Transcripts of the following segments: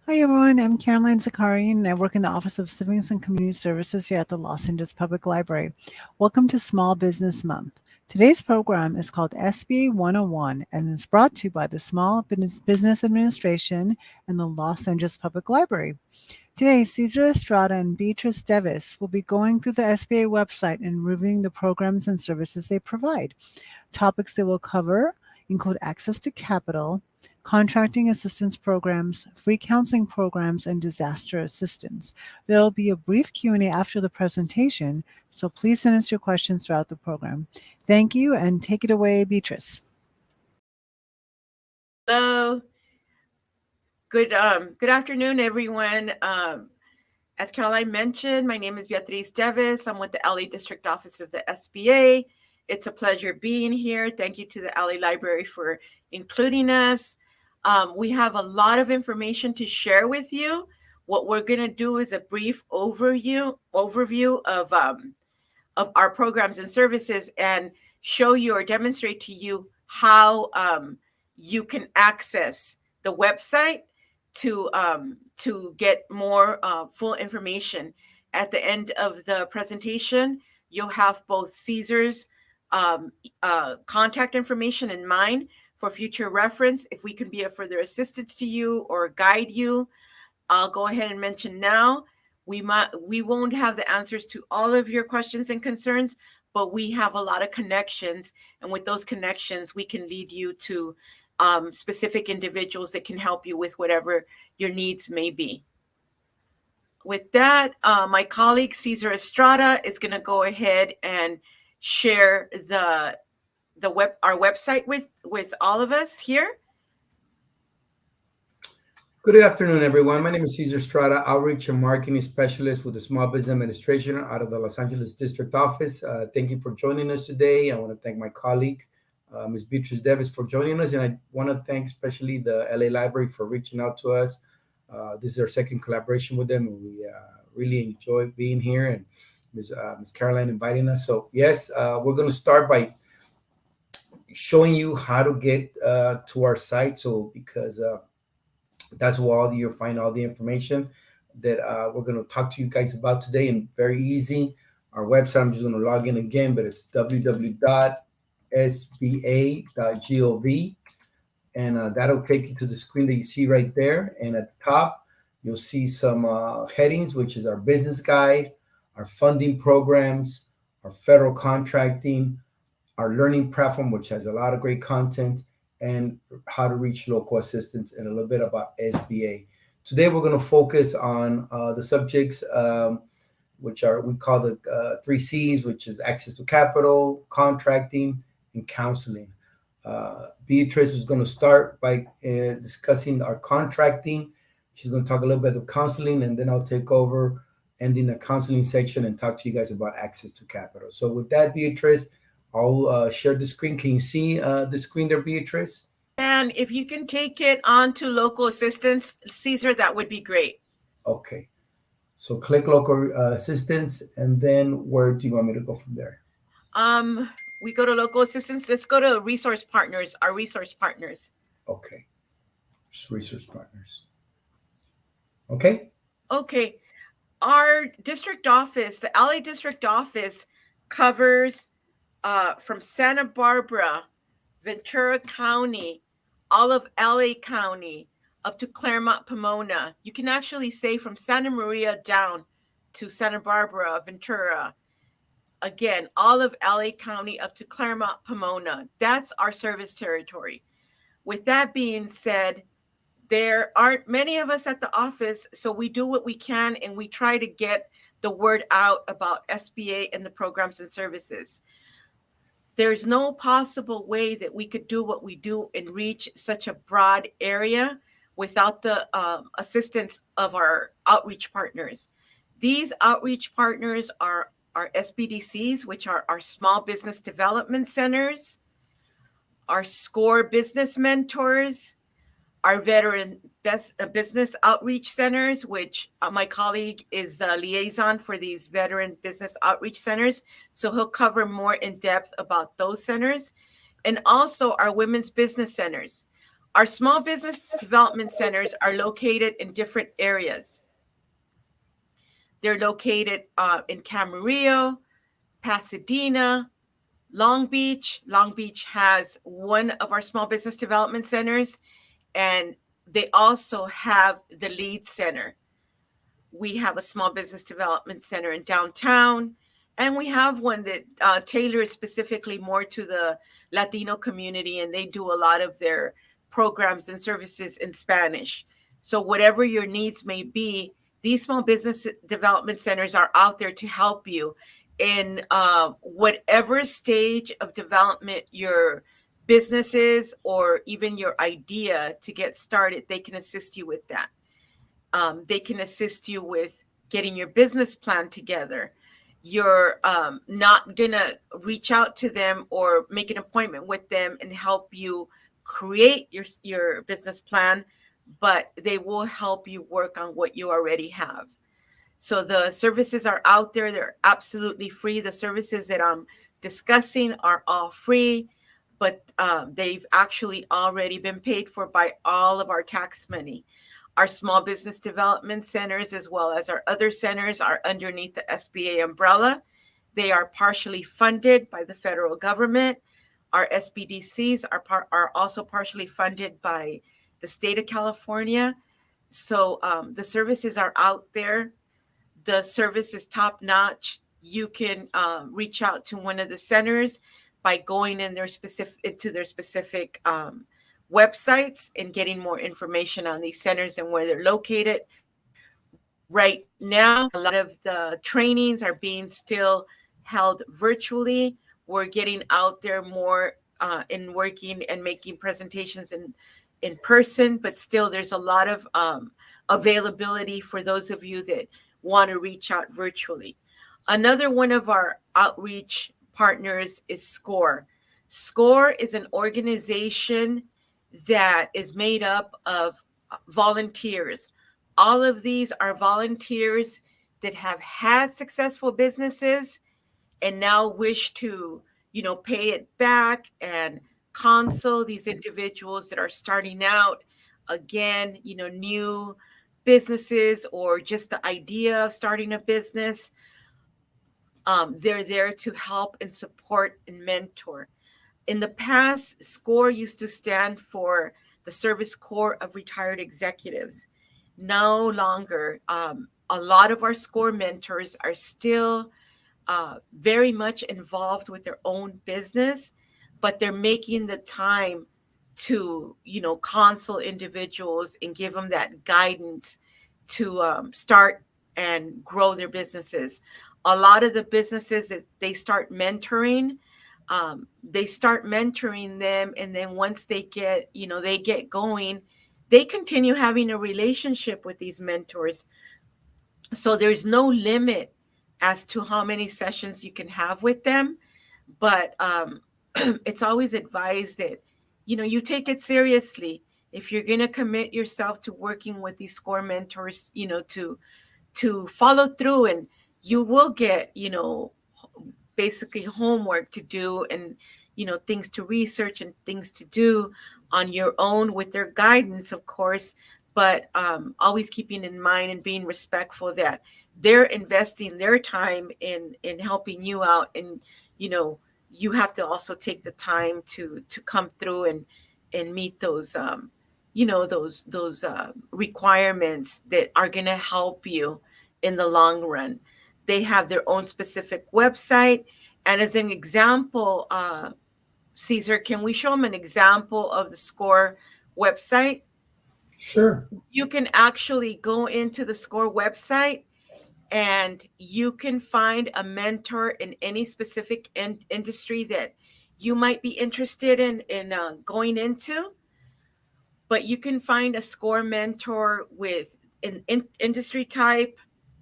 Hi everyone, I'm Caroline Zakarian and I work in the Office of Civics and Community Services here at the Los Angeles Public Library. Welcome to Small Business Month. Today's program is called SBA 101 and is brought to you by the Small Business Administration and the Los Angeles Public Library. Today, Cesar Estrada and Beatrice Devis will be going through the SBA website and reviewing the programs and services they provide. Topics they will cover include access to capital, contracting assistance programs, free counseling programs, and disaster assistance. There will be a brief Q&A after the presentation, so please send us your questions throughout the program. Thank you, and take it away, Beatrice. Hello. Good afternoon, everyone. As Caroline mentioned, my name is Beatriz Devis. I'm with the LA District Office of the SBA. It's a pleasure being here. Thank you to the LA Library for including us. We have a lot of information to share with you. What we're going to do is a brief overview of our programs and services and show you or demonstrate to you how you can access the website to get more full information. At the end of the presentation, you'll have both Cesar's contact information and mine for future reference. If we can be of further assistance to you or guide you, I'll go ahead and mention now. We won't have the answers to all of your questions and concerns, but we have a lot of connections. And with those connections, we can lead you to specific individuals that can help you with whatever your needs may be. With that, my colleague Cesar Estrada is going to go ahead and share our website with all of us here. Good afternoon, everyone. My name is Cesar Estrada, Outreach and Marketing Specialist with the Small Business Administration out of the Los Angeles District Office. Thank you for joining us today. I want to thank my colleague, Ms. Beatrice Devis, for joining us, and I want to thank especially the LA Library for reaching out to us. This is our second collaboration with them, and we really enjoy being here, and Ms. Caroline inviting us. So yes, we're going to start by showing you how to get to our site. So because that's where you'll find all the information that we're going to talk to you guys about today, and very easy. Our website, I'm just going to log in again, but it's www.sba.gov, and that'll take you to the screen that you see right there. And at the top, you'll see some headings, which is our business guide, our funding programs, our federal contracting, our learning platform, which has a lot of great content, and how to reach local assistance, and a little bit about SBA. Today, we're going to focus on the subjects, which we call the 3 C's, which is access to capital, contracting, and counseling. Beatrice is going to start by discussing our contracting. She's going to talk a little bit of counseling, and then I'll take over, ending the counseling section, and talk to you guys about access to capital. So with that, Beatrice, I'll share the screen. Can you see the screen there, Beatrice? And if you can take it on to local assistance, Cesar, that would be great. Okay. So click local assistance, and then where do you want me to go from there? We go to local assistance. Let's go to resource partners, our resource partners. Okay. Just resource partners. Okay. Okay. Our district office, the LA District Office, covers from Santa Barbara, Ventura County, all of LA County, up to Claremont, Pomona. You can actually say from Santa Maria down to Santa Barbara, Ventura. Again, all of LA County up to Claremont, Pomona. That's our service territory. With that being said, there aren't many of us at the office, so we do what we can, and we try to get the word out about SBA and the programs and services. There's no possible way that we could do what we do and reach such a broad area without the assistance of our outreach partners. These outreach partners are our SBDCs, which are our small business development centers, our SCORE business mentors, our veteran business outreach centers, which my colleague is the liaison for these veteran business outreach centers. So he'll cover more in depth about those centers. And also our women's business centers. Our small business development centers are located in different areas. They're located in Camarillo, Pasadena, Long Beach. Long Beach has one of our small business development centers, and they also have the Lead Center. We have a small business development center in downtown, and we have one that tailors specifically more to the Latino community, and they do a lot of their programs and services in Spanish. So whatever your needs may be, these small business development centers are out there to help you in whatever stage of development your business is, or even your idea to get started. They can assist you with that. They can assist you with getting your business plan together. You're not going to reach out to them or make an appointment with them and help you create your business plan, but they will help you work on what you already have. So the services are out there. They're absolutely free. The services that I'm discussing are all free, but they've actually already been paid for by all of our tax money. Our small business development centers, as well as our other centers, are underneath the SBA umbrella. They are partially funded by the federal government. Our SBDCs are also partially funded by the state of California. So the services are out there. The service is top notch. You can reach out to one of the centers by going into their specific websites and getting more information on these centers and where they're located. Right now, a lot of the trainings are being still held virtually. We're getting out there more in working and making presentations in person, but still there's a lot of availability for those of you that want to reach out virtually. Another one of our outreach partners is SCORE. SCORE is an organization that is made up of volunteers. All of these are volunteers that have had successful businesses and now wish to, pay it back and counsel these individuals that are starting out again, new businesses or just the idea of starting a business. They're there to help and support and mentor. In the past, SCORE used to stand for the Service Corps of Retired Executives. No longer. A lot of our SCORE mentors are still very much involved with their own business, but they're making the time to, counsel individuals and give them that guidance to start and grow their businesses. A lot of the businesses that they start mentoring them, and then once they get going, they continue having a relationship with these mentors. So there's no limit as to how many sessions you can have with them, but it's always advised that you take it seriously. If you're going to commit yourself to working with these SCORE mentors, to follow through, and you will get basically homework to do, and things to research and things to do on your own with their guidance, of course, but always keeping in mind and being respectful that they're investing their time in helping you out, and you have to also take the time to come through and meet those those requirements that are going to help you in the long run. They have their own specific website. And as an example, Cesar, can we show them an example of the SCORE website? Sure. You can actually go into the SCORE website and you can find a mentor in any specific industry that you might be interested in going into. But you can find a SCORE mentor with an industry type,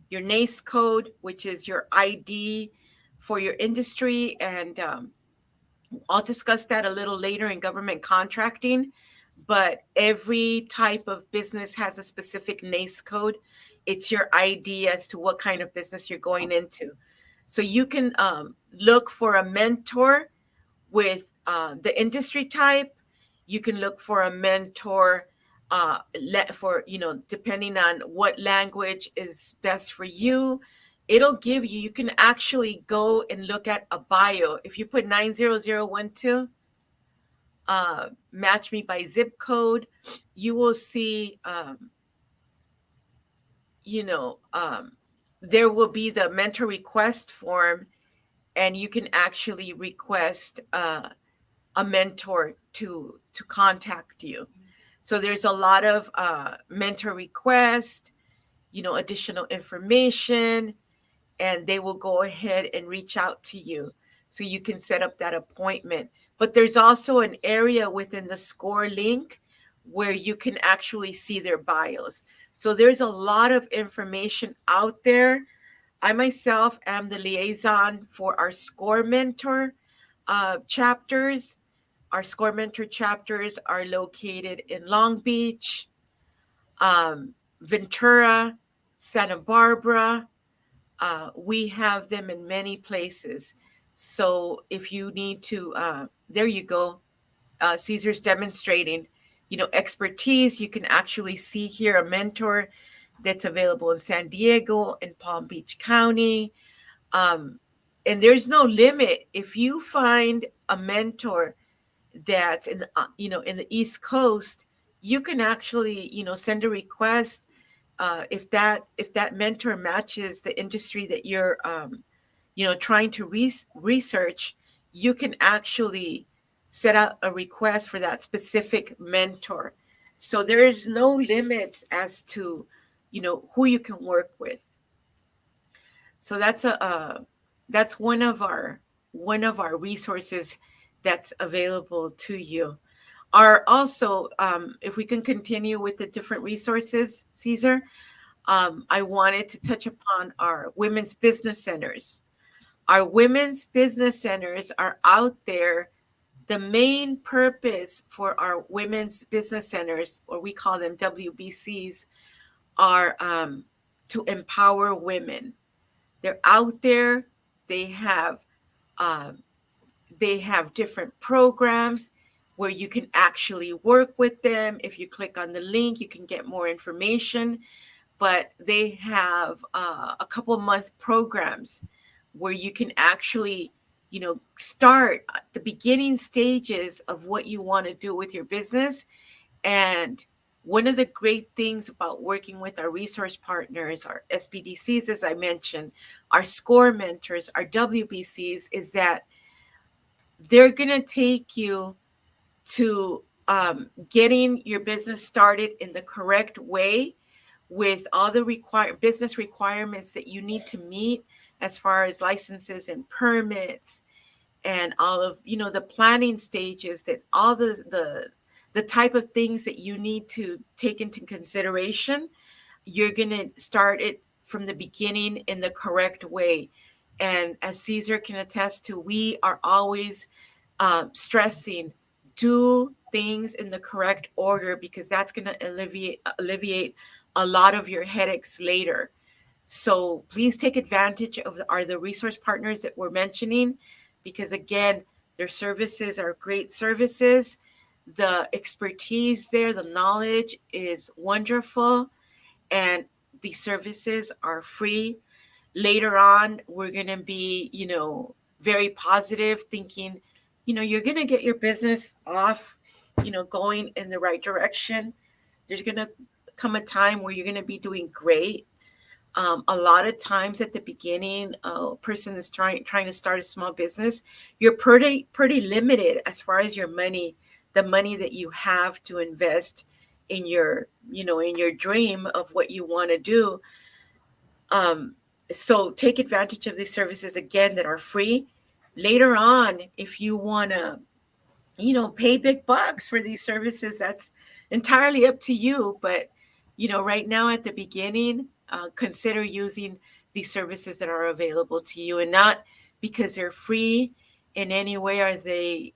your NACE code, which is your ID for your industry. And I'll discuss that a little later in government contracting. But every type of business has a specific NACE code. It's your ID as to what kind of business you're going into. So you can look for a mentor with the industry type. You can look for a mentor for, depending on what language is best for you. It'll give you, you can actually go and look at a bio. If you put 90012, match me by zip code, you will see, there will be the mentor request form, and you can actually request a mentor to contact you. So there's a lot of mentor requests, additional information, and they will go ahead and reach out to you so you can set up that appointment. But there's also an area within the SCORE link where you can actually see their bios. So there's a lot of information out there. I myself am the liaison for our SCORE mentor chapters. Our SCORE mentor chapters are located in Long Beach, Ventura, Santa Barbara. We have them in many places. So if you need to, there you go. Caesar's demonstrating, expertise. You can actually see here a mentor that's available in San Diego and Palm Beach County. And there's no limit. If you find a mentor that's in the East Coast, you can actually send a request. If that mentor matches the industry that you're trying to research, you can actually set out a request for that specific mentor. So there is no limits as to who you can work with. So that's one of our resources that's available to you. Also, if we can continue with the different resources, Caesar, I wanted to touch upon our women's business centers. Our women's business centers are out there. The main purpose for our women's business centers, or we call them WBCs, are to empower women. They're out there. They have different programs where you can actually work with them. If you click on the link, you can get more information. But they have a couple month programs where you can actually, start at the beginning stages of what you want to do with your business. And one of the great things about working with our resource partners, our SBDCs, as I mentioned, our SCORE mentors, our WBCs, is that they're going to take you to getting your business started in the correct way with all the business requirements that you need to meet as far as licenses and permits and all of, the planning stages, that all the type of things that you need to take into consideration. You're going to start it from the beginning in the correct way. And as Caesar can attest to, we are always stressing, do things in the correct order, because that's going to alleviate a lot of your headaches later. So please take advantage of the resource partners that we're mentioning, because again, their services are great services. The expertise there, the knowledge is wonderful, and the services are free. Later on, we're going to be, very positive, thinking, you're going to get your business off, going in the right direction. There's going to come a time where you're going to be doing great. A lot of times at the beginning, a person is trying to start a small business. You're pretty limited as far as your money, the money that you have to invest in your, in your dream of what you want to do. So take advantage of these services, again, that are free. Later on, if you want to, pay big bucks for these services, that's entirely up to you. But, right now at the beginning, consider using these services that are available to you, and not because they're free in any way are they,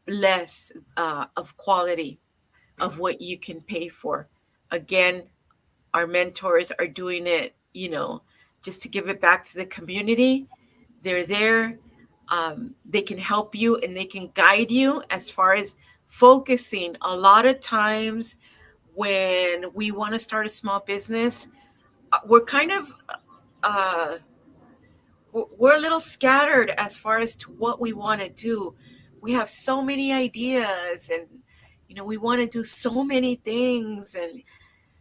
less of quality of what you can pay for. Again, our mentors are doing it, just to give it back to the community. They're there. They can help you and they can guide you as far as focusing. A lot of times when we want to start a small business, we're kind of uh, we're a little scattered as far as to what we want to do. We have so many ideas, and we want to do so many things, and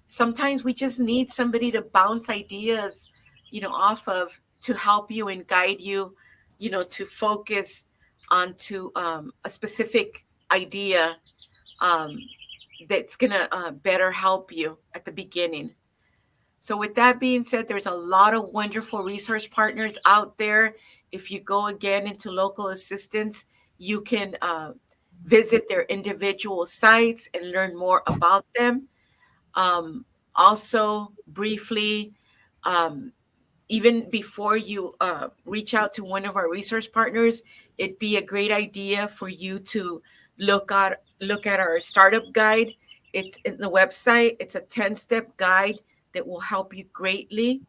sometimes we just need somebody to bounce ideas off of, to help you and guide you, to focus onto a specific idea, um, that's gonna better help you at the beginning. So with that being said, there's a lot of wonderful resource partners out there. If you go again into local assistance, you can visit their individual sites and learn more about them. Um, Also, briefly, um, even before you reach out to one of our resource partners, it'd be a great idea for you to look at our startup guide. It's in the website. It's a 10-step guide that will help you greatly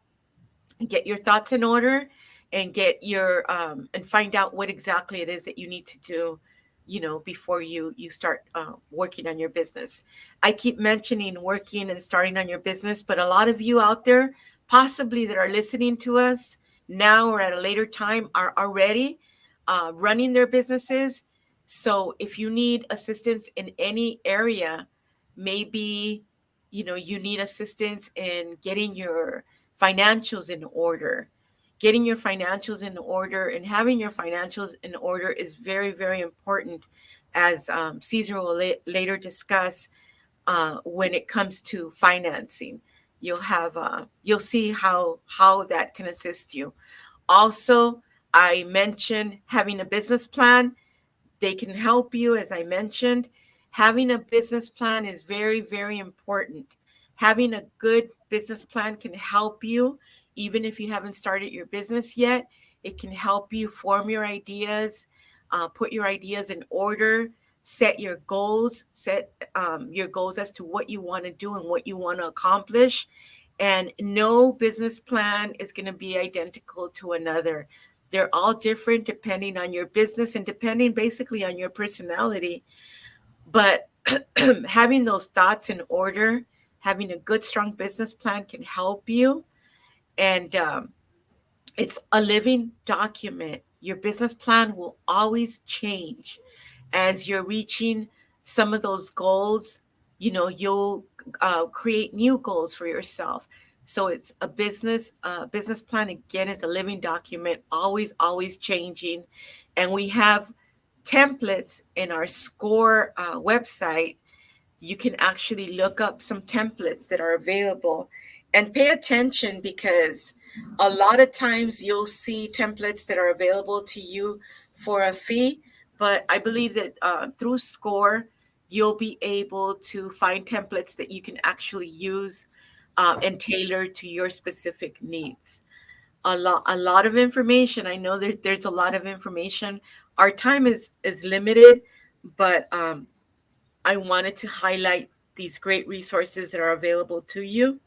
get your thoughts in order, and get your and find out what exactly it is that you need to do, before you start working on your business. I keep mentioning working and starting on your business, but a lot of you out there possibly that are listening to us now or at a later time are already running their businesses. So if you need assistance in any area, maybe you need assistance in getting your financials in order. Getting your financials in order and having your financials in order is very, very important, as Caesar will later discuss. When it comes to financing, you'll see how that can assist you. Also, I mentioned having a business plan. They can help you, as I mentioned. Having a business plan is very, very important. Having a good business plan can help you, even if you haven't started your business yet. It can help you form your ideas, put your ideas in order, set your goals, set your goals as to what you want to do and what you want to accomplish. And no business plan is going to be identical to another. They're all different depending on your business and depending basically on your personality. But having those thoughts in order, having a good, strong business plan can help you. And it's a living document. Your business plan will always change as you're reaching some of those goals. You'll create new goals for yourself. So it's a business plan, again, is a living document, always, always changing. And we have templates in our SCORE website. You can actually look up some templates that are available, and pay attention, because a lot of times you'll see templates that are available to you for a fee. But I believe that through SCORE, you'll be able to find templates that you can actually use and tailor to your specific needs. A lot of information. I know there's a lot of information. Our time is limited, but I wanted to highlight these great resources that are available to you.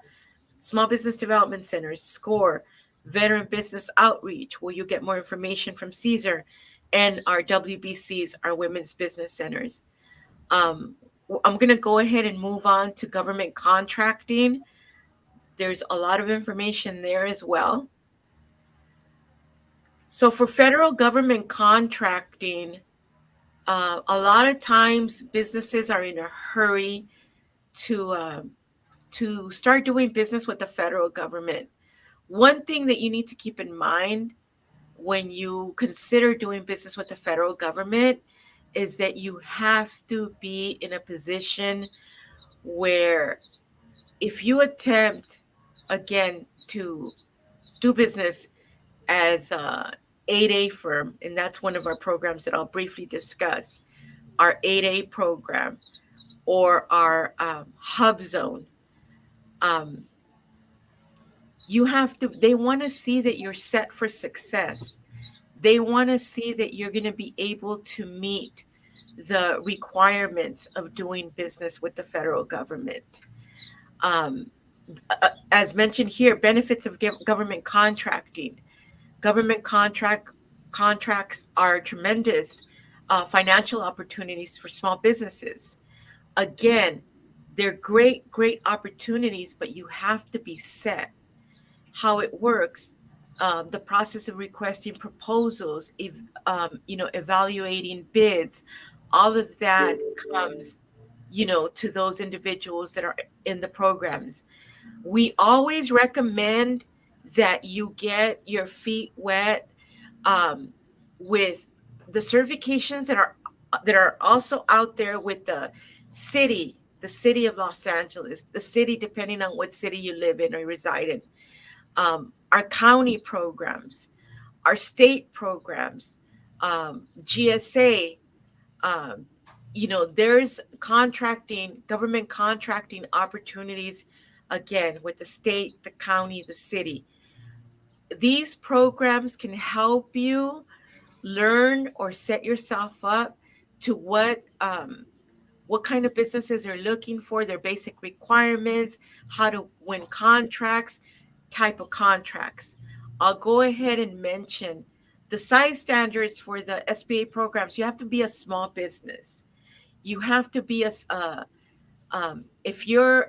Small Business Development Centers, SCORE, Veteran Business Outreach, where you get more information from Caesar, and our WBCs, our Women's Business Centers. Um, I'm going to go ahead and move on to government contracting. There's a lot of information there as well. So for federal government contracting, a lot of times businesses are in a hurry to start doing business with the federal government. One thing that you need to keep in mind when you consider doing business with the federal government is that you have to be in a position where, if you attempt again to do business as a ADay firm, and that's one of our programs that I'll briefly discuss, our ADay program or our HUBZone. Um, they want to see that you're set for success. They want to see that you're going to be able to meet the requirements of doing business with the federal government. Um, as mentioned here, benefits of government contracting. Government contracts are tremendous. financial opportunities for small businesses. Again, they're great opportunities, but you have to be set. How it works, the process of requesting proposals, evaluating bids, all of that comes, to those individuals that are in the programs. We always recommend that you get your feet wet um, with the certifications that are also out there with the city of Los Angeles, the city, depending on what city you live in or reside in, our county programs, our state programs, GSA. Um, there's government contracting opportunities, again, with the state, the county, the city. These programs can help you learn or set yourself up to what kind of businesses are looking for, their basic requirements, how to win contracts, type of contracts. I'll go ahead and mention the size standards for the SBA programs. You have to be a small business. You have to be if you're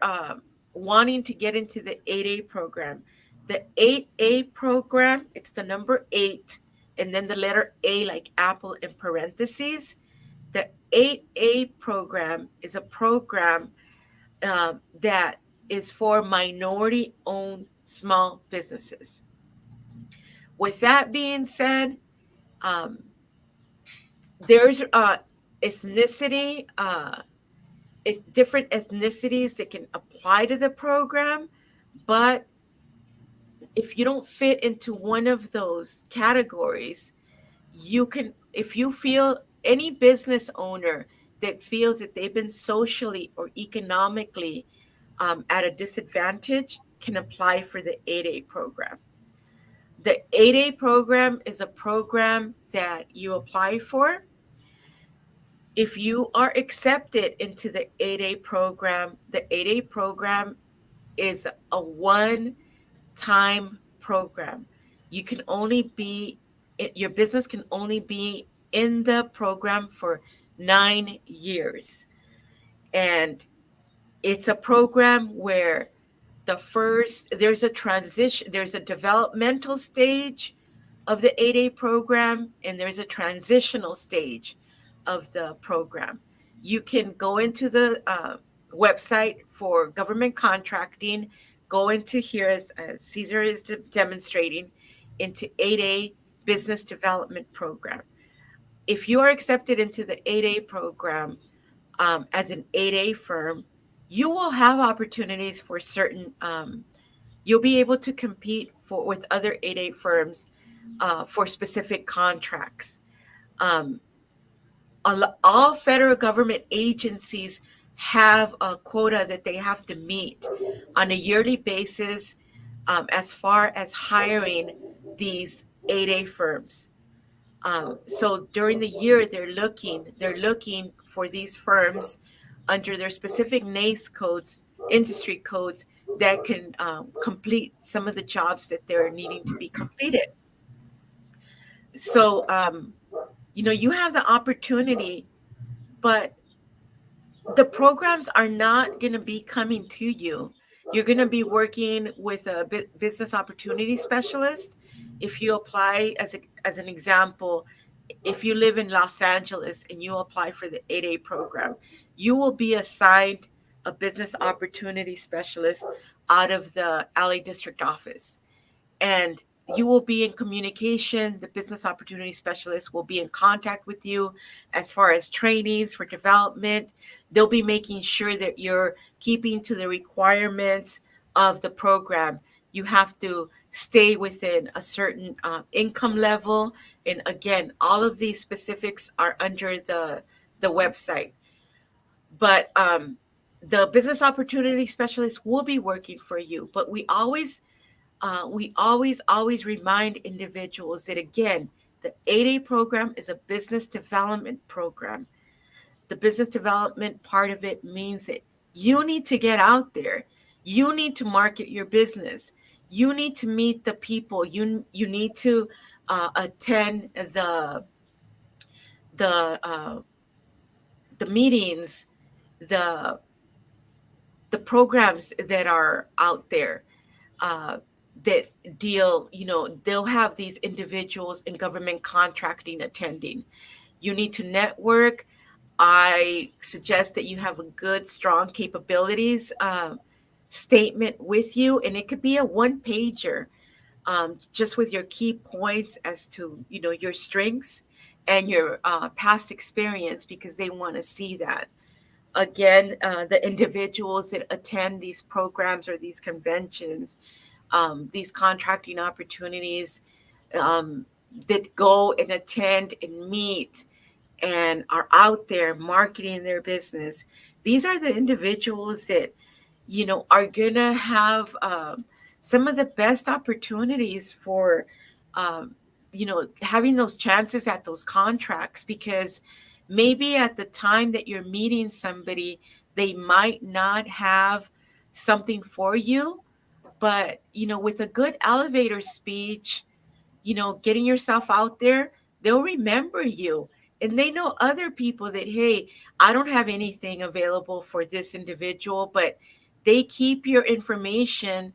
wanting to get into the 8A program, the 8A program, it's the number 8, and then the letter A like apple in parentheses. The 8A program is a program that is for minority-owned small businesses. With that being said, there's ethnicity, different ethnicities that can apply to the program, but if you don't fit into one of those categories, if you feel, any business owner that feels that they've been socially or economically at a disadvantage can apply for the 8A program. The 8A program is a program that you apply for. If you are accepted into the 8A program, the 8A program is a one-time program. Your business can only be in the program for 9 years. And it's a program where there's a developmental stage of the 8A program, and there's a transitional stage of the program. You can go into the website for government contracting, go into here, as Cesar is demonstrating, into 8A business development program. If you are accepted into the 8A program as an 8A firm, you will have opportunities for certain, you'll be able to compete with other 8A firms for specific contracts. All federal government agencies have a quota that they have to meet on a yearly basis as far as hiring these 8A firms. So during the year, they're looking for these firms under their specific NACE codes, industry codes, that can complete some of the jobs that they're needing to be completed. So, you have the opportunity, but the programs are not going to be coming to you. You're going to be working with a business opportunity specialist. If you apply, as an example, if you live in Los Angeles and you apply for the 8A program, you will be assigned a business opportunity specialist out of the LA district office. And you will be in communication. The business opportunity specialist will be in contact with you as far as trainings for development. They'll be making sure that you're keeping to the requirements of the program. You have to stay within a certain income level. And again, all of these specifics are under the website. But the business opportunity specialist will be working for you. But we always remind individuals that, again, the 8A program is a business development program. The business development part of it means that you need to get out there. You need to market your business. You need to meet the people. You need to attend the the meetings, the the programs that are out there uh, that deal, they'll have these individuals in government contracting attending. You need to network. I suggest that you have a good, strong capabilities statement with you, and it could be a one pager, just with your key points as to your strengths and your past experience, because they want to see that. Again, the individuals that attend these programs or these conventions, these contracting opportunities, um, that go and attend and meet and are out there marketing their business. These are the individuals that are gonna have some of the best opportunities for having those chances at those contracts, because maybe at the time that you're meeting somebody, they might not have something for you, but with a good elevator speech, getting yourself out there, they'll remember you. And they know other people that, hey, I don't have anything available for this individual, but they keep your information.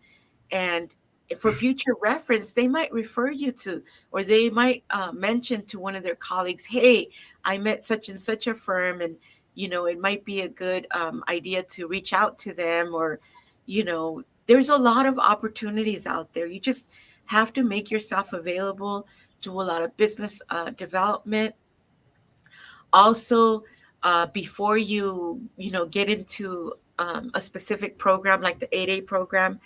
And for future reference, they might refer you to, or they might mention to one of their colleagues, hey, I met such and such a firm, and, it might be a good idea to reach out to them. Or, there's a lot of opportunities out there. You just have to make yourself available, do a lot of business development. Also, before you get into a specific program like the ADay program,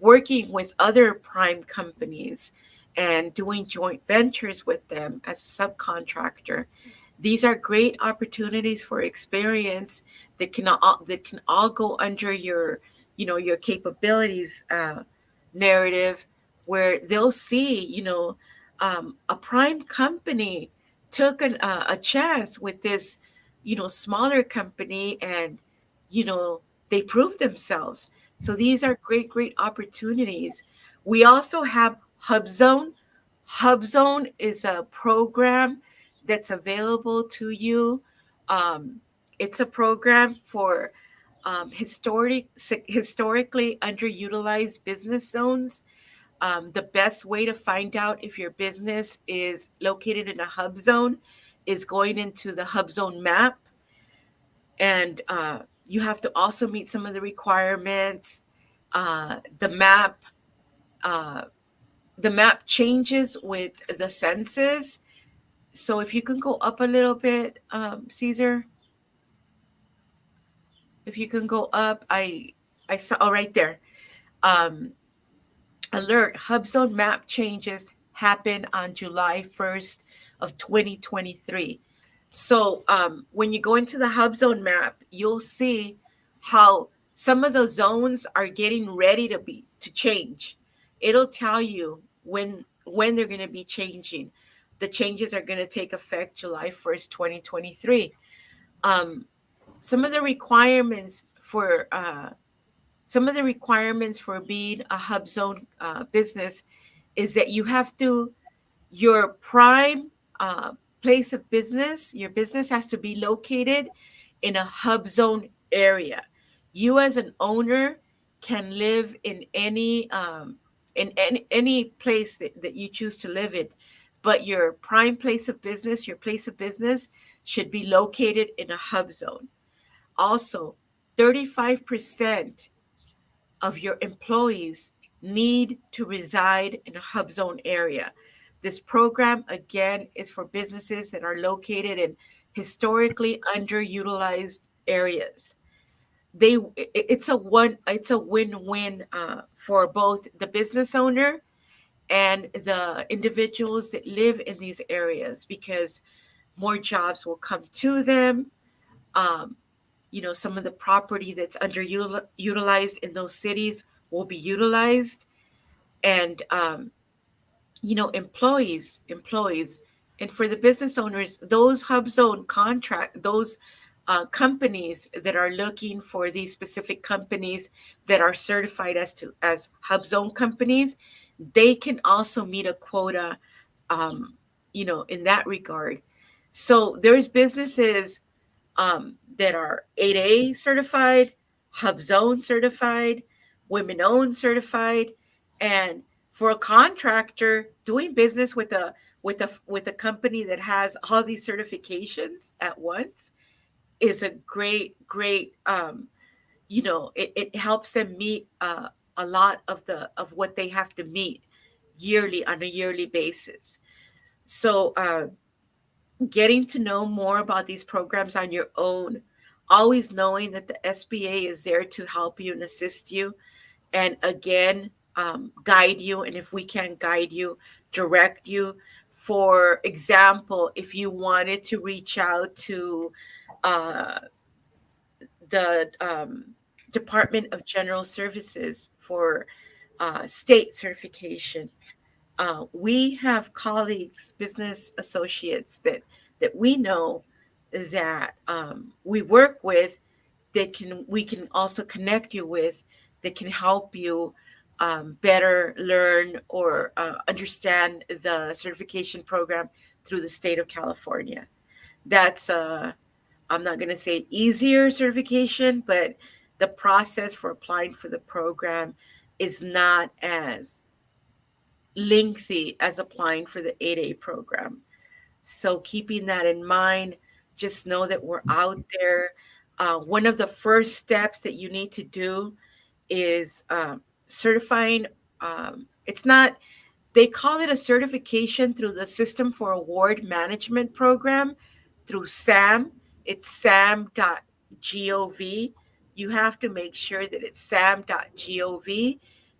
working with other prime companies and doing joint ventures with them as a subcontractor. These are great opportunities for experience that can all go under your capabilities narrative, where they'll see a prime company took a chance with this smaller company, and they proved themselves. So these are great opportunities. We also have HUBZone. HUBZone is a program that's available to you. um, it's a program for historically underutilized business zones. The best way to find out if your business is located in a hub zone is going into the HUBZone map. And you have to also meet some of the requirements. The map, uh, the map changes with the census. So if you can go up a little bit, Caesar, if you can go up, I saw, oh, right there. Um, Alert, HUBZone map changes happen on July 1st of 2023. So when you go into the HUBZone map, you'll see how some of the zones are getting ready to change. It'll tell you when they're going to be changing. The changes are going to take effect July 1st, 2023. Um, some of the requirements for being a HUBZone business is that your prime place of business, your business has to be located in a HUBZone area. You as an owner can live in any place that you choose to live in, but your prime place of business, your place of business, should be located in a HUBZone. Also, 35% of your employees need to reside in a HUBZone area. This program, again, is for businesses that are located in historically underutilized areas. It's a win-win for both the business owner and the individuals that live in these areas, because more jobs will come to them. Um, some of the property that's underutilized in those cities will be utilized. And employees, and for the business owners, those HUBZone contract, those companies that are looking for these specific companies that are certified as HUBZone companies, they can also meet a quota, in that regard. So there's businesses that are ADay certified, HUBZone certified, women owned certified, and for a contractor doing business with a company that has all these certifications at once is a great it helps them meet a lot of what they have to meet yearly on a yearly basis. So getting to know more about these programs on your own, always knowing that the SBA is there to help you and assist you, and again, guide you. And if we can guide you, direct you. For example, if you wanted to reach out to uh, the Department of General Services for state certification, we have colleagues, business associates that we know that we work with that can we can also connect you with that can help you better learn or understand the certification program through the state of California. That's I'm not going to say easier certification, but the process for applying for the program is not as lengthy as applying for the 8A program. So, keeping that in mind, just know that we're out there. One of the first steps that you need to do is certifying. It's not, they call it a certification through the System for Award Management Program through SAM. It's sam.gov. You have to make sure that it's sam.gov,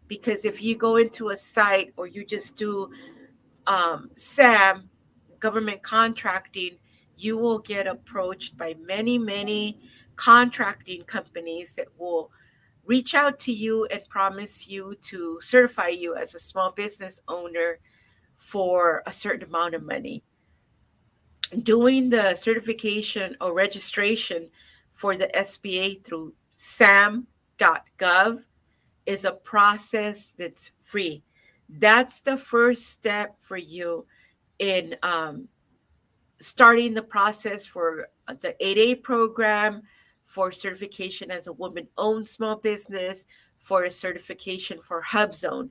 because if you go into a site or you just do SAM, government contracting, you will get approached by many contracting companies that will reach out to you and promise you to certify you as a small business owner for a certain amount of money. Doing the certification or registration for the SBA through sam.gov is a process that's free. That's the first step for you in starting the process for the 8A program, for certification as a woman-owned small business, for a certification for HUBZone.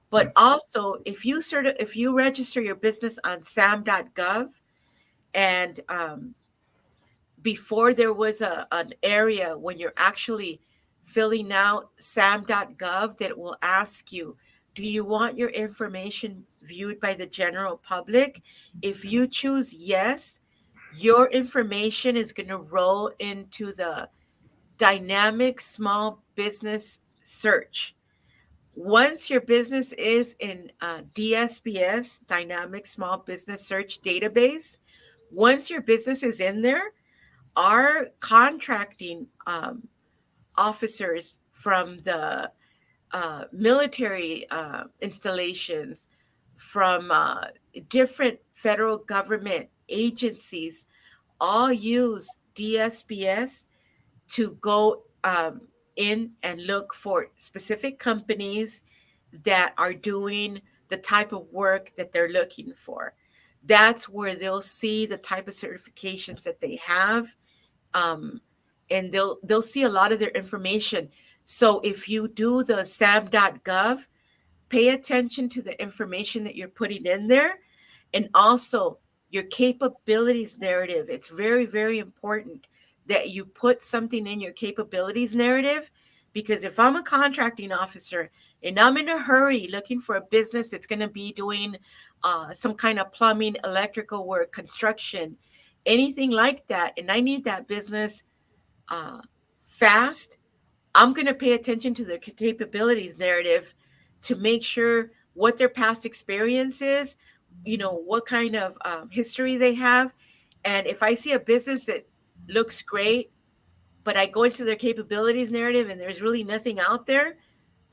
But also, if you register your business on sam.gov, and before there was an area when you're actually filling out sam.gov that will ask you, do you want your information viewed by the general public? If you choose yes, your information is going to roll into the dynamic small business search. Once your business is in DSBS, Dynamic Small Business Search Database, once your business is in there, our contracting officers from the military installations, from different federal government agencies, all use DSBS to go in and look for specific companies that are doing the type of work that they're looking for. That's where they'll see the type of certifications that they have, um, and they'll see a lot of their information. So if you do the sam.gov, pay attention to the information that you're putting in there, and also your capabilities narrative. It's very important that you put something in your capabilities narrative, because if I'm a contracting officer and I'm in a hurry looking for a business that's going to be doing some kind of plumbing, electrical work, construction, anything like that, and I need that business uh, fast, I'm going to pay attention to their capabilities narrative to make sure what their past experience is, what kind of history they have. And if I see a business that looks great, but I go into their capabilities narrative and there's really nothing out there,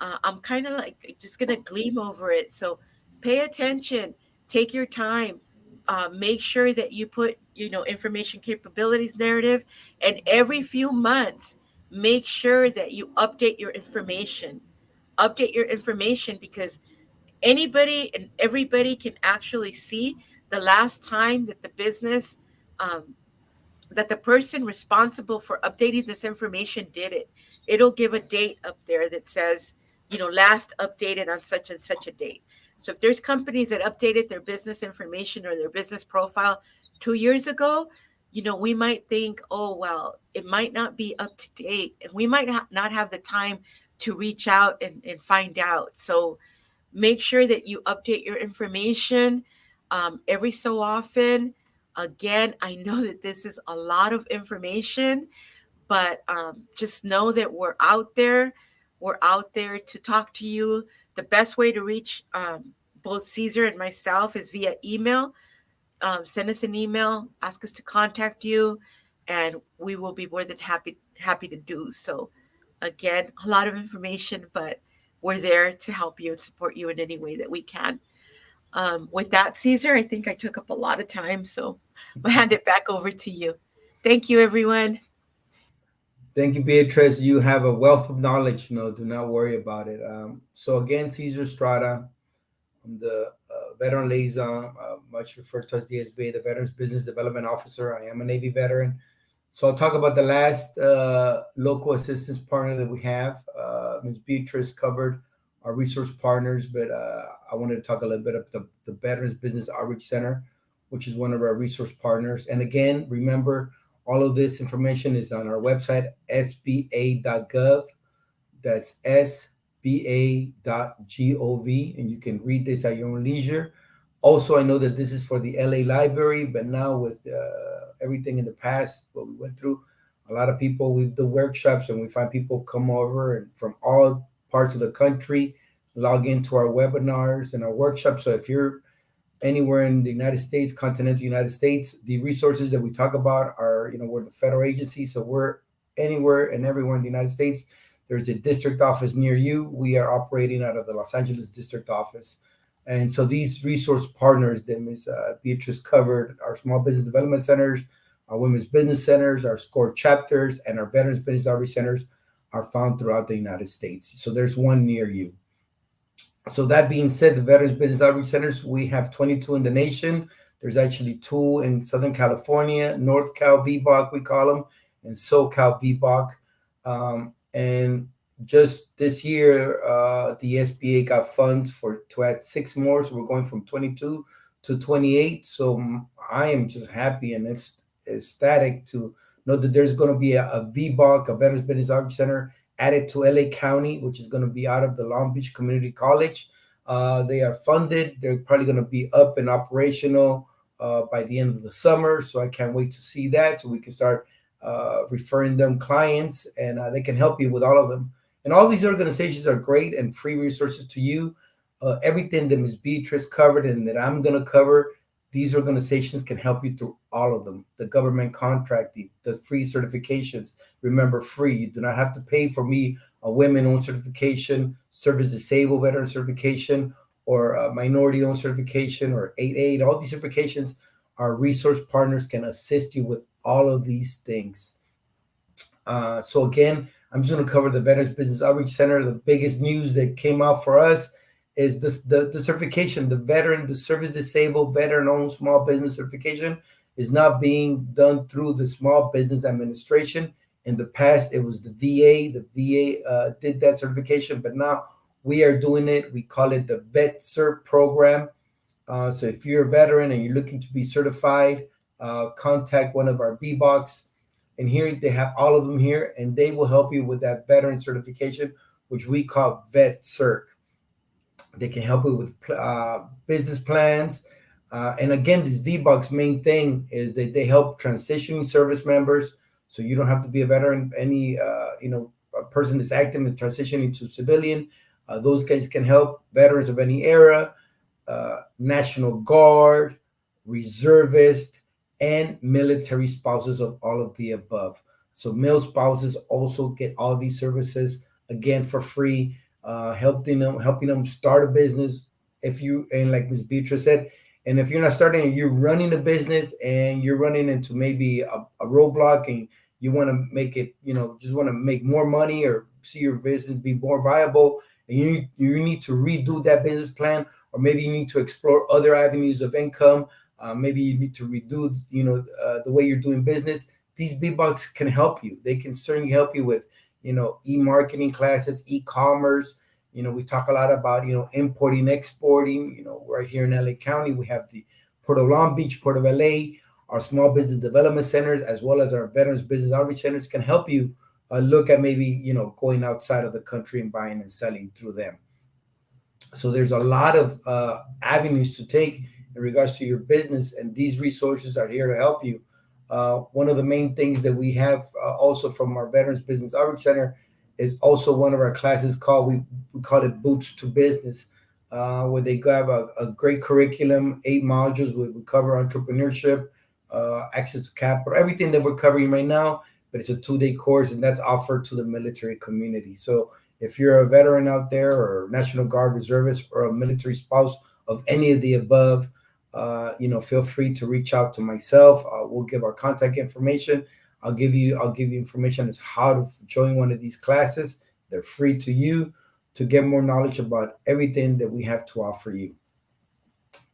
I'm kind of like just going to gleam over it. So pay attention, take your time, make sure that you put, information capabilities narrative, and every few months, make sure that you update your information. Update your information, because anybody and everybody can actually see the last time that the business um, that the person responsible for updating this information did it. It'll give a date up there that says, last updated on such and such a date. So if there's companies that updated their business information or their business profile 2 years ago, we might think, oh, well, it might not be up to date. And we might not have the time to reach out and find out. So make sure that you update your information every so often. Again, I know that this is a lot of information, but just know that we're out there. We're out there to talk to you. The best way to reach both Caesar and myself is via email. Send us an email, ask us to contact you, and we will be more than happy to do so. Again, a lot of information, but we're there to help you and support you in any way that we can. With that, Caesar, I think I took up a lot of time, so I'll hand it back over to you. Thank you, everyone. Thank you, Beatrice. You have a wealth of knowledge. No, do not worry about it. So again, Cesar Estrada, I'm the veteran liaison, much referred to as the SBA, the Veterans Business Development Officer. I am a Navy veteran. So I'll talk about the last local assistance partner that we have. Ms. Beatrice covered our resource partners, but I wanted to talk a little bit about the Veterans Business Outreach Center, which is one of our resource partners. And again, remember, all of this information is on our website, sba.gov. That's sba.gov, and you can read this at your own leisure. Also, I know that this is for the LA Library, but now with everything in the past, what we went through, a lot of people, we do workshops and we find people come over and from all parts of the country, log into our webinars and our workshops. So if you're anywhere in the United States, continental United States, the resources that we talk about are, we're the federal agency. So we're anywhere and everywhere in the United States. There's a district office near you. We are operating out of the Los Angeles district office. And so these resource partners that Ms. Beatrice covered, our small business development centers, our women's business centers, our SCORE chapters, and our veterans business outreach centers are found throughout the United States. So there's one near you. So that being said, the Veterans Business Outreach Centers, we have 22 in the nation. There's actually 2 in Southern California, North Cal VBOC, we call them, and SoCal VBOC. And just this year, the SBA got funds to add 6 more. So we're going from 22 to 28. So I am just happy and ecstatic to know that there's going to be a VBOC, a Veterans Business Outreach Center, added to LA County, which is going to be out of the Long Beach Community College. They are funded. They're probably going to be up and operational by the end of the summer. So I can't wait to see that so we can start referring them clients, and they can help you with all of them. And all these organizations are great and free resources to you. Everything that Ms. Beatrice covered and that I'm going to cover, these organizations can help you through all of them. The government contracting, the free certifications. Remember, free. You do not have to pay for me a women-owned certification, service disabled veteran certification, or a minority-owned certification, or ADay. All these certifications, our resource partners can assist you with all of these things. So again, I'm just going to cover the Veterans Business Outreach Center. The biggest news that came out for us is the certification, the service disabled veteran-owned small business certification is not being done through the Small Business Administration. In the past, it was the VA. The VA did that certification, but now we are doing it. We call it the Vet Cert program. So if you're a veteran and you're looking to be certified, contact one of our VBOCs. And here they have all of them here, and they will help you with that veteran certification, which we call Vet Cert. They can help you with business plans. And again, this VBOC's main thing is that they help transitioning service members. So you don't have to be a veteran. Any, a person that's active and transitioning to civilian, those guys can help veterans of any era, National Guard, reservist, and military spouses of all of the above. So male spouses also get all these services, again, for free. Helping them start a business. And like Ms. Beatrice said, and if you're not starting, you're running a business and you're running into maybe a roadblock and you want to make it, just want to make more money or see your business be more viable, and you need to redo that business plan, or maybe you need to explore other avenues of income. maybe you need to reduce, the way you're doing business. These B-Bucks can help you. They can certainly help you with, e-marketing classes, e-commerce. We talk a lot about, importing, exporting. Right here in LA County, we have the Port of Long Beach, Port of LA, our small business development centers, as well as our veterans business outreach centers can help you look at maybe, going outside of the country and buying and selling through them. So there's a lot of avenues to take in regards to your business, and these resources are here to help you. One of the main things that we have also from our Veterans Business Outreach Center is also one of our classes called, we call it Boots to Business, where they have a great curriculum, 8 modules. We cover entrepreneurship, access to capital, everything that we're covering right now, but it's a 2-day course, and that's offered to the military community. So if you're a veteran out there, or National Guard reservist, or a military spouse of any of the above, feel free to reach out to myself. We'll give our contact information. I'll give you information as how to join one of these classes. They're free to you to get more knowledge about everything that we have to offer you.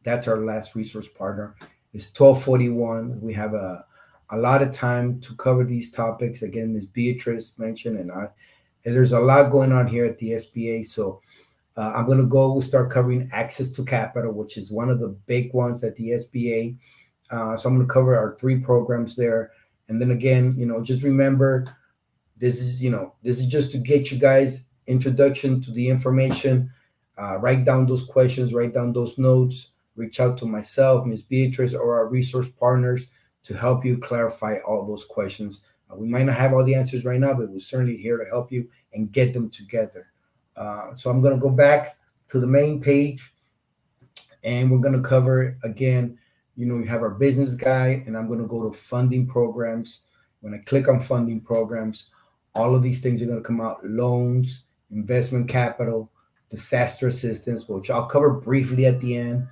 That's our last resource partner. It's 12:41. We have a lot of time to cover these topics. Again, Ms. Beatrice mentioned, and there's a lot going on here at the SBA. So I'm going to we'll start covering access to capital, which is one of the big ones at the SBA. So I'm going to cover our 3 programs there. And then again, just remember, this is just to get you guys introduction to the information. Write down those questions, write down those notes, reach out to myself, Ms. Beatrice, or our resource partners to help you clarify all those questions. We might not have all the answers right now, but we're certainly here to help you and get them together. So I'm going to go back to the main page, and we're going to cover again, we have our business guide, and I'm going to go to funding programs. When I click on funding programs, all of these things are going to come out: loans, investment capital, disaster assistance, which I'll cover briefly at the end.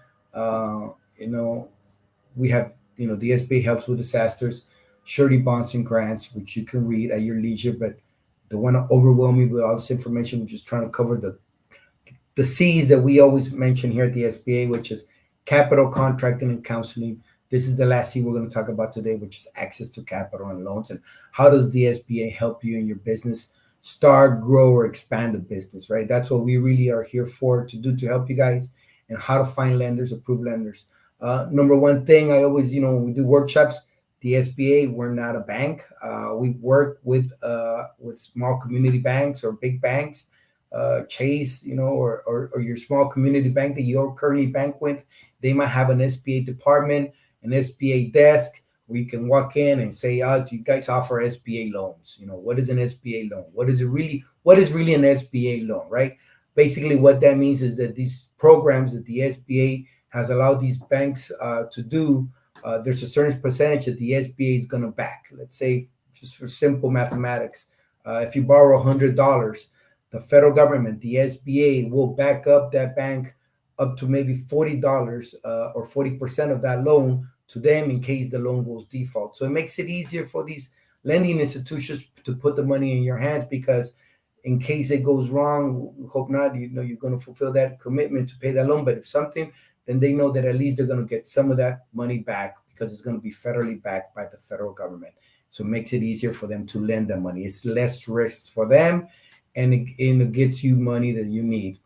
We have, the SBA helps with disasters, surety bonds and grants, which you can read at your leisure, but don't want to overwhelm you with all this information. We're just trying to cover the C's that we always mention here at the SBA, which is capital, contracting, and counseling. This is the last C we're going to talk about today, which is access to capital and loans, and how does the SBA help you in your business start, grow, or expand the business, right? That's what we really are here for, to do, to help you guys, and how to find lenders, approved lenders. Number one thing I always, when we do workshops, the SBA, we're not a bank. We work with small community banks or big banks, Chase, or your small community bank that you're currently bank with. They might have an SBA department, an SBA desk, where you can walk in and say, do you guys offer SBA loans? What is an SBA loan? What is really an SBA loan, right? Basically, what that means is that these programs that the SBA has allowed these banks to do, there's a certain percentage that the SBA is going to back. Let's say, just for simple mathematics, if you borrow $100, the federal government, the SBA, will back up that bank up to maybe $40 or 40% of that loan to them in case the loan goes default. So it makes it easier for these lending institutions to put the money in your hands, because in case it goes wrong, we hope not, you're going to fulfill that commitment to pay that loan. But if something, then they know that at least they're going to get some of that money back, because it's going to be federally backed by the federal government. So it makes it easier for them to lend the money. It's less risks for them, and it gets you money that you need.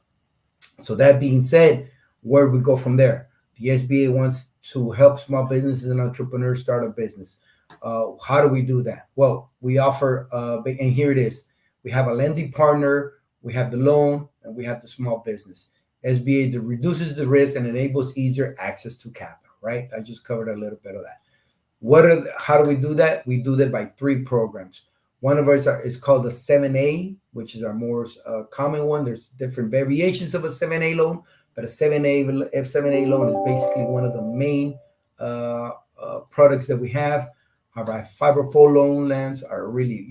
So that being said, where we go from there? The SBA wants to help small businesses and entrepreneurs start a business. How do we do that? Well, we offer, and here it is. We have a lending partner, we have the loan, and we have the small business. SBA that reduces the risk and enables easier access to capital, right? I just covered a little bit of that. How do we do that? We do that by 3 programs. One of ours is called the 7A, which is our more common one. There's different variations of a 7A loan, but a 7A loan is basically one of the main products that we have. Our 504 loan lands are really,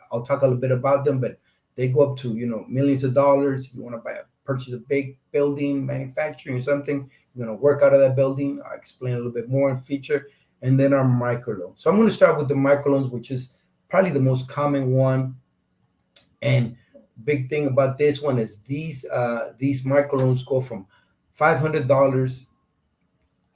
I'll talk a little bit about them, but they go up to, millions of dollars. You want to purchase a big building, manufacturing or something, you're going to work out of that building. I'll explain a little bit more in feature. And then our microloans. So I'm going to start with the microloans, which is probably the most common one. And big thing about this one is these microloans go from $500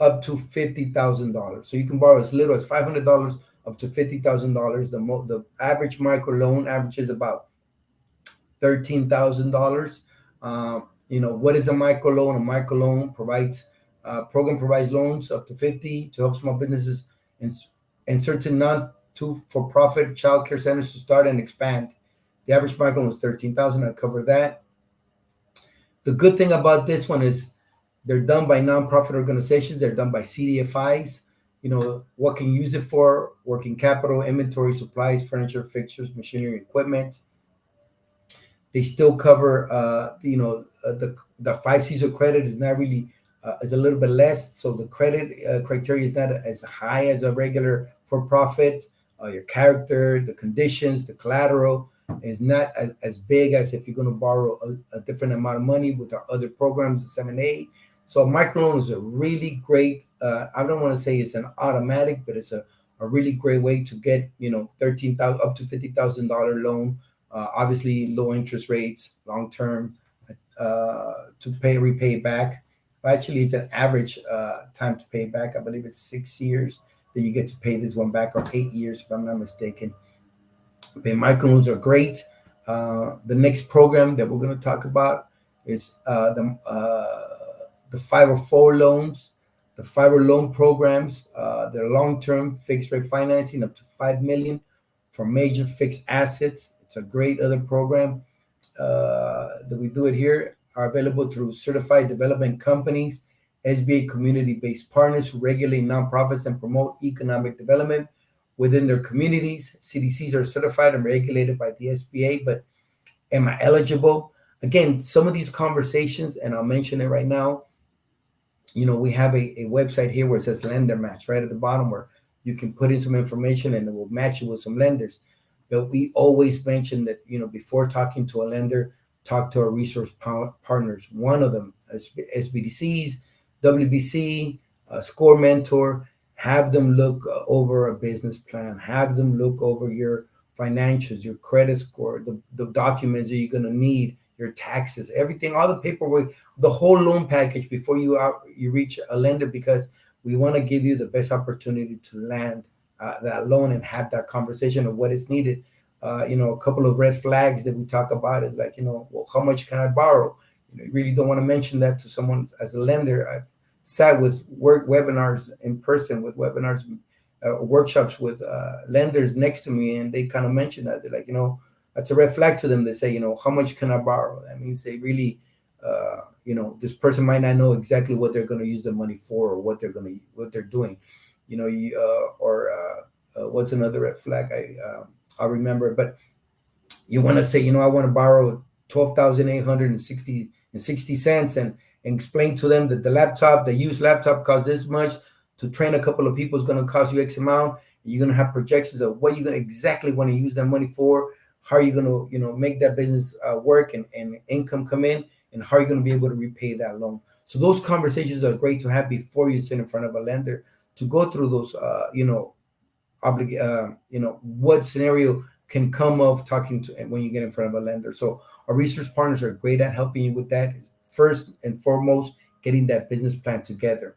up to $50,000. So you can borrow as little as $500 up to $50,000. The average micro loan averages about $13,000. What is a micro loan? A micro loan program provides loans up to 50 to help small businesses and certain non-for-profit child care centers to start and expand. The average micro loan is 13,000. I cover that. The good thing about this one is they're done by nonprofit organizations. They're done by CDFIs. What can you use it for? Working capital, inventory, supplies, furniture, fixtures, machinery, equipment. They still cover, the 5 C's of credit is not really, is a little bit less. So the credit criteria is not as high as a regular for-profit. Your character, the conditions, the collateral is not as big as if you're going to borrow a different amount of money with our other programs, the 7A. So a microloan is a really great, I don't want to say it's an automatic, but it's a really great way to get, $13,000 up to $50,000 loan. Obviously low interest rates, long-term, to repay back. Actually, it's an average time to pay back. I believe it's 6 years that you get to pay this one back, or 8 years, if I'm not mistaken. The microloans are great. The next program that we're going to talk about is the 504 loans. The 504 loan programs, they're long-term fixed rate financing up to $5 million for major fixed assets. It's a great other program that we do it here, are available through certified development companies, SBA community-based partners who regulate nonprofits and promote economic development within their communities. CDCs are certified and regulated by the SBA, but am I eligible? Again, some of these conversations, and I'll mention it right now, we have a website here where it says lender match right at the bottom, where you can put in some information and it will match you with some lenders. But we always mention that, before talking to a lender, talk to our resource partners. One of them is SBDCs, WBC, Score Mentor. Have them look over a business plan. Have them look over your financials, your credit score, the documents that you're going to need, your taxes, everything, all the paperwork, the whole loan package before you reach a lender, because we want to give you the best opportunity to land that loan and have that conversation of what is needed. A couple of red flags that we talk about is like, well, how much can I borrow? You really don't want to mention that to someone as a lender. I've sat with webinars in person, with webinars, workshops with lenders next to me, and they kind of mention that. They're like, that's a red flag to them. They say, how much can I borrow? That means they really, this person might not know exactly what they're going to use the money for, or what they're doing. What's another red flag? I'll remember, but you want to say, I want to borrow $12,860 and explain to them that the used laptop costs this much. To train a couple of people is going to cost you X amount. You're going to have projections of what you're going to exactly want to use that money for. How are you going to, make that business work and income come in, and how are you going to be able to repay that loan? So those conversations are great to have before you sit in front of a lender, to go through those, what scenario can come of talking to when you get in front of a lender. So our resource partners are great at helping you with that. First and foremost, getting that business plan together.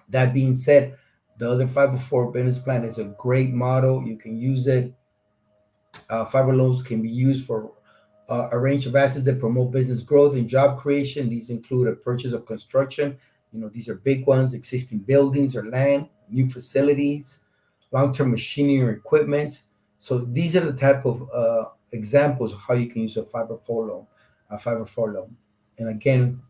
That being said, the other 504 business plan is a great model. You can use it. 504 loans can be used for a range of assets that promote business growth and job creation. These include a purchase of construction. These are big ones: existing buildings or land, new facilities, long-term machinery or equipment. So these are the type of examples of how you can use a 504 loan. And again,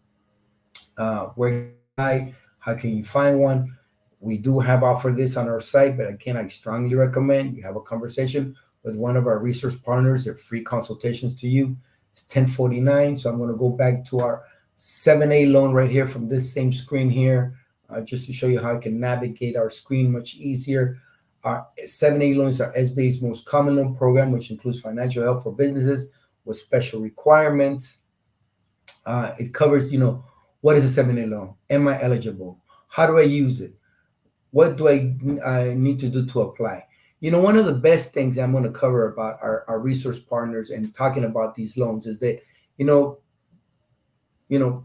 how can you find one? We do have offer this on our site, but again, I strongly recommend you have a conversation with one of our resource partners. They're free consultations to you. It's 1049. So I'm going to go back to our 7A loan right here from this same screen here, just to show you how I can navigate our screen much easier. Our 7A loans are SBA's most common loan program, which includes financial help for businesses with special requirements. It covers, what is a 7A loan? Am I eligible? How do I use it? What do I need to do to apply? One of the best things I'm going to cover about our resource partners and talking about these loans is that,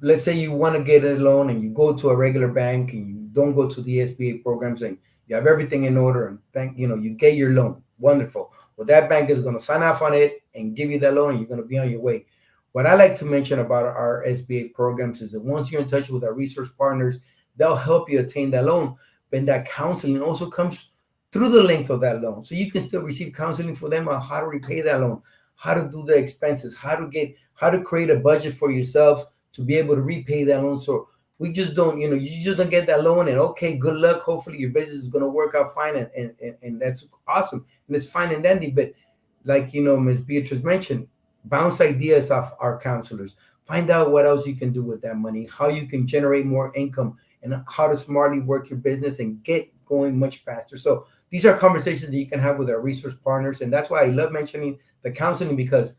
let's say you want to get a loan and you go to a regular bank and you don't go to the SBA programs and you have everything in order and you get your loan. Wonderful. Well, that bank is going to sign off on it and give you that loan, and you're going to be on your way. What I like to mention about our SBA programs is that once you're in touch with our resource partners, they'll help you attain that loan. But that counseling also comes through the length of that loan. So you can still receive counseling for them on how to repay that loan, how to do the expenses, how to create a budget for yourself to be able to repay that loan. So we just don't, you just don't get that loan and okay, good luck. Hopefully your business is going to work out fine. And that's awesome. And it's fine and dandy. But like, Ms. Beatrice mentioned, bounce ideas off our counselors. Find out what else you can do with that money, how you can generate more income, and how to smartly work your business and get going much faster. So these are conversations that you can have with our resource partners. And that's why I love mentioning the counseling, because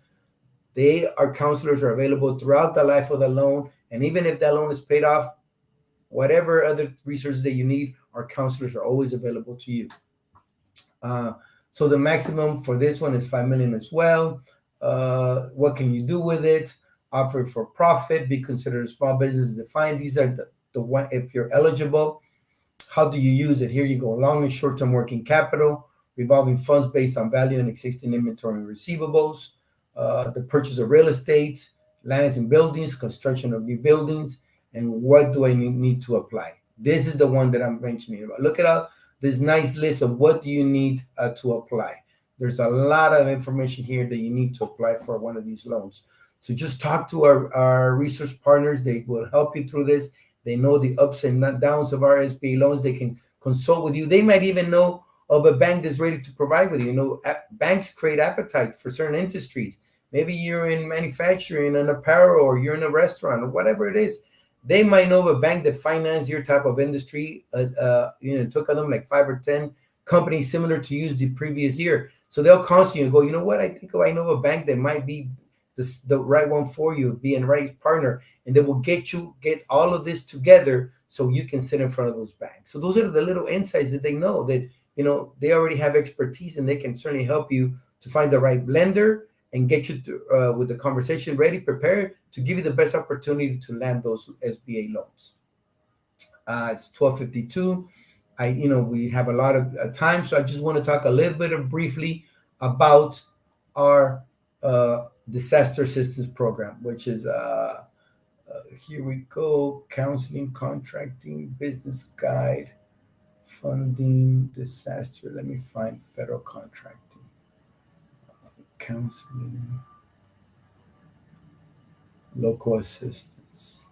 our counselors are available throughout the life of the loan. And even if that loan is paid off, whatever other resources that you need, our counselors are always available to you. So the maximum for this one is $5 million as well. What can you do with it? Offer it for profit, be considered a small business defined. These are the one, if you're eligible. How do you use it? Here you go. Long and short-term working capital, revolving funds based on value and existing inventory and receivables, the purchase of real estate, lands and buildings, construction of new buildings, and what do I need to apply? This is the one that I'm mentioning about. Look at all this nice list of what do you need to apply. There's a lot of information here that you need to apply for one of these loans. So just talk to our resource partners. They will help you through this. They know the ups and downs of our SBA loans. They can consult with you. They might even know of a bank that's ready to provide with you. Banks create appetite for certain industries. Maybe you're in manufacturing and apparel, or you're in a restaurant, or whatever it is. They might know of a bank that finances your type of industry. It took them like 5 or 10 companies similar to use the previous year. So they'll contact you and go, you know what? I know of a bank that might be the right one for you, be a right partner, and they will get all of this together so you can sit in front of those banks. So those are the little insights that they know that, they already have expertise, and they can certainly help you to find the right lender and get you with the conversation ready, prepared to give you the best opportunity to land those SBA loans. It's 12:52. We have a lot of time, so I just want to talk a little bit briefly about our disaster assistance program, which is here we go: counseling, contracting, business guide, funding, disaster. Let me find federal contracting, counseling, local assistance.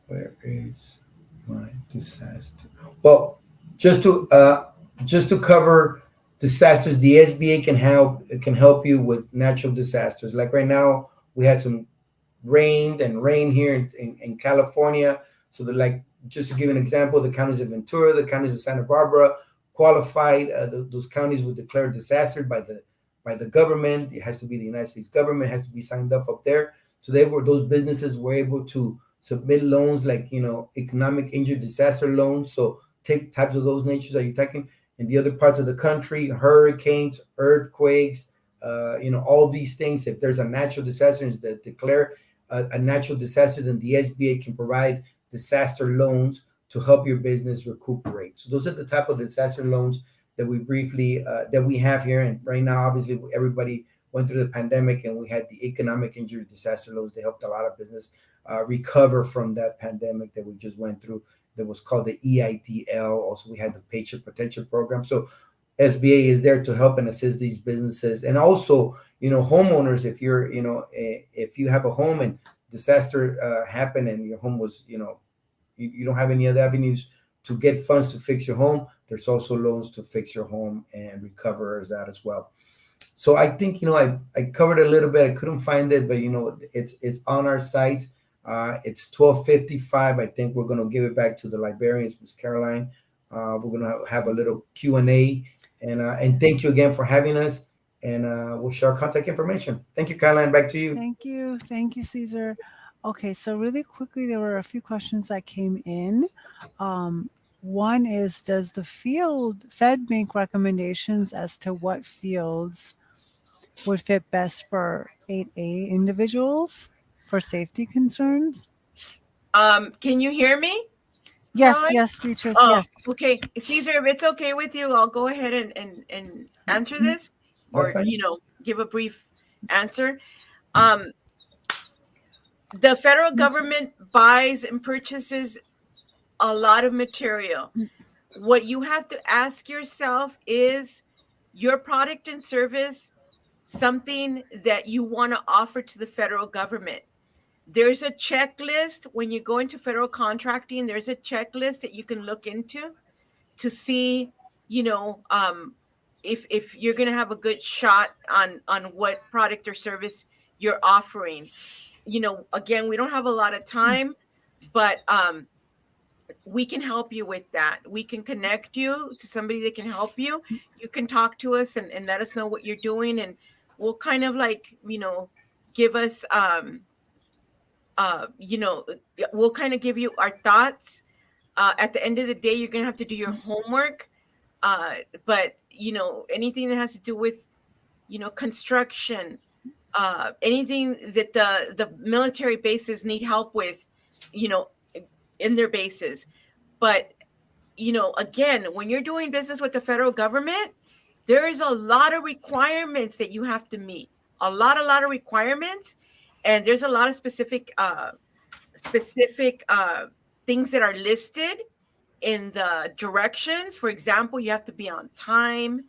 Where is my disaster? Well, just to cover disasters, the SBA can help you with natural disasters. Like right now, we had some rain here in California. So just to give an example, the counties of Ventura, the counties of Santa Barbara qualified. Those counties were declared disaster by the government. It has to be the United States government. It has to be signed up there. So those businesses were able to submit loans like economic injury disaster loans. So types of those natures that you're talking. In the other parts of the country, hurricanes, earthquakes, all these things. If there's a natural disaster that declare a natural disaster, then the SBA can provide disaster loans to help your business recuperate. So those are the type of disaster loans that we have here. And right now, obviously, everybody went through the pandemic, and we had the economic injury disaster loans. They helped a lot of business recover from that pandemic that we just went through. That was called the EIDL. Also, we had the Paycheck Protection Program. So SBA is there to help and assist these businesses. And also, homeowners, if you have a home and disaster happened and your home was, you don't have any other avenues to get funds to fix your home, there's also loans to fix your home and recover that as well. So I think, I covered a little bit. I couldn't find it, but, it's on our site. It's 12:55. I think we're going to give it back to the librarians, Ms. Caroline. We're going to have a little Q&A. And thank you again for having us. And we'll share our contact information. Thank you, Caroline. Back to you. Thank you. Thank you, Cesar. Okay, so really quickly, there were a few questions that came in. One is, does the Fed make recommendations as to what fields would fit best for 8A individuals for safety concerns? Can you hear me? Yes, Caroline? yes, Beatrice, Oh, yes. okay. Caesar, if it's okay with you, I'll go ahead and answer this, That's or fine. give a brief answer. Um, the federal government buys and purchases a lot of material. What you have to ask yourself is your product and service something that you want to offer to the federal government. There's a checklist when you go into federal contracting, there's a checklist that you can look into to see, you know, if you're going to have a good shot on what product or service you're offering. Again, we don't have a lot of time, but we can help you with that. We can connect you to somebody that can help you. You can talk to us and let us know what you're doing, and we'll kind of like, give us we'll kind of give you our thoughts. At the end of the day, you're gonna have to do your homework. But anything that has to do with construction, anything that the military bases need help with, you know, in their bases. But again, when you're doing business with the federal government, there is a lot of requirements that you have to meet. A lot of requirements, and there's a lot of specific things that are listed in the directions. For example, you have to be on time.